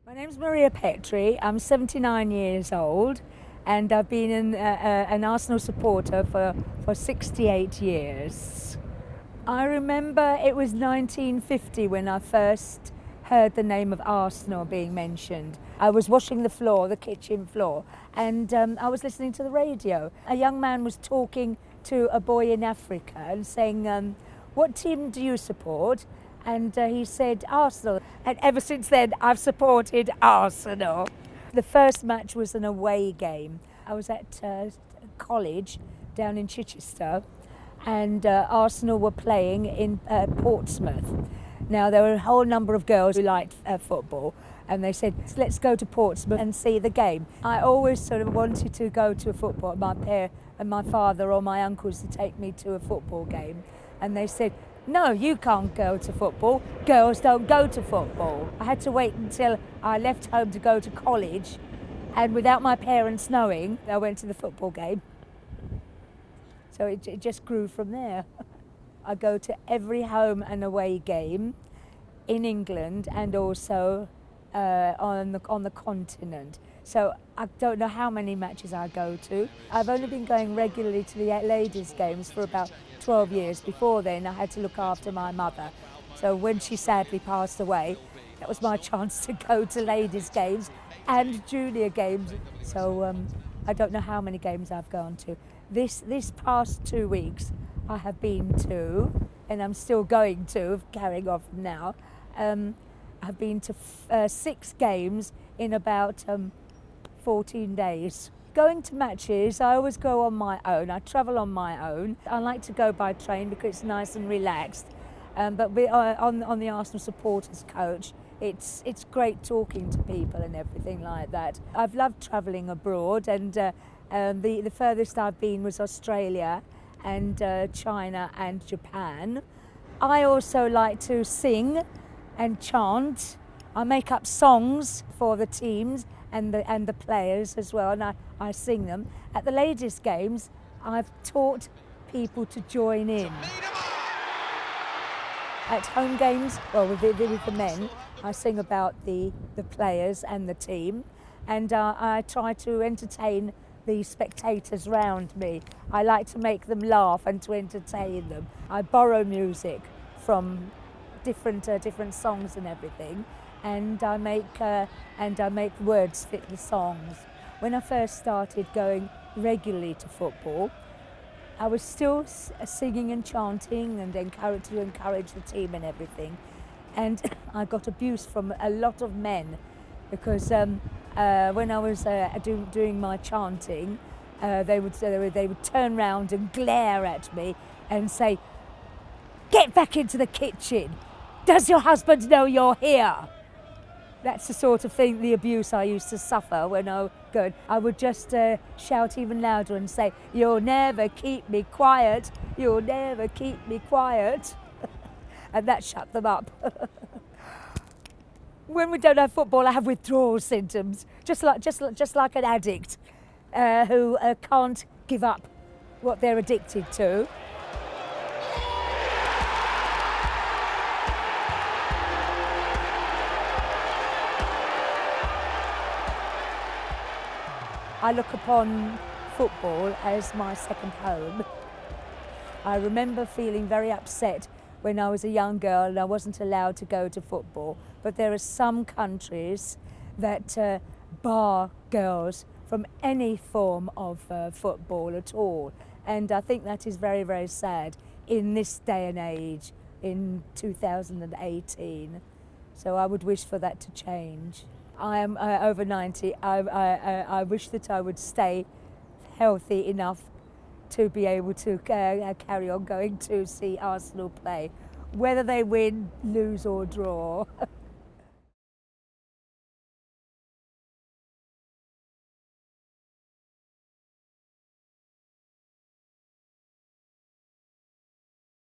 My name's Maria Petri. I'm 79 years old and I've been an Arsenal supporter for 68 years. I remember it was 1950 when I first heard the name of Arsenal being mentioned. I was washing the floor, the kitchen floor, and I was listening to the radio. A young man was talking to a boy in Africa and saying, what team do you support? And he said Arsenal, and ever since then I've supported Arsenal. The first match was an away game. I was at college down in Chichester, and Arsenal were playing in Portsmouth. Now there were a whole number of girls who liked football, and they said, let's go to Portsmouth and see the game. I always sort of wanted to go to a football, my father or my uncles to take me to a football game, and they said, no, you can't go to football. Girls don't go to football. I had to wait until I left home to go to college, and without my parents knowing, I went to the football game. So it just grew from there. I go to every home and away game in England and also on the continent. So I don't know how many matches I go to. I've only been going regularly to the ladies' games for about 12 years. Before then, I had to look after my mother. So when she sadly passed away, that was my chance to go to ladies' games and junior games. So I don't know how many games I've gone to. This past 2 weeks, I have been to, and I'm still going to, carrying on from now, I've been to 6 games in about 14 days. Going to matches, I always go on my own. I travel on my own. I like to go by train because it's nice and relaxed. But on the Arsenal supporters coach, it's great talking to people and everything like that. I've loved travelling abroad, and the furthest I've been was Australia and China and Japan. I also like to sing and chant. I make up songs for the teams and the players as well, and I sing them. At the ladies' games, I've taught people to join in. At home games, well, with the men, I sing about the players and the team, and I try to entertain the spectators round me. I like to make them laugh and to entertain them. I borrow music from different songs and everything, and I make words fit the songs. When I first started going regularly to football, I was still singing and chanting and to encourage the team and everything, and I got abuse from a lot of men because when I was doing my chanting, they would turn round and glare at me and say, "Get back into the kitchen! Does your husband know you're here?" That's the sort of thing, the abuse I used to suffer when I go. I would just shout even louder and say, "You'll never keep me quiet, you'll never keep me quiet." And that shut them up. When we don't have football, I have withdrawal symptoms, just like an addict who can't give up what they're addicted to. I look upon football as my second home. I remember feeling very upset when I was a young girl and I wasn't allowed to go to football. But there are some countries that bar girls from any form of football at all. And I think that is very, very sad in this day and age, in 2018. So I would wish for that to change. I am over 90. I wish that I would stay healthy enough to be able to carry on going to see Arsenal play, whether they win, lose or draw.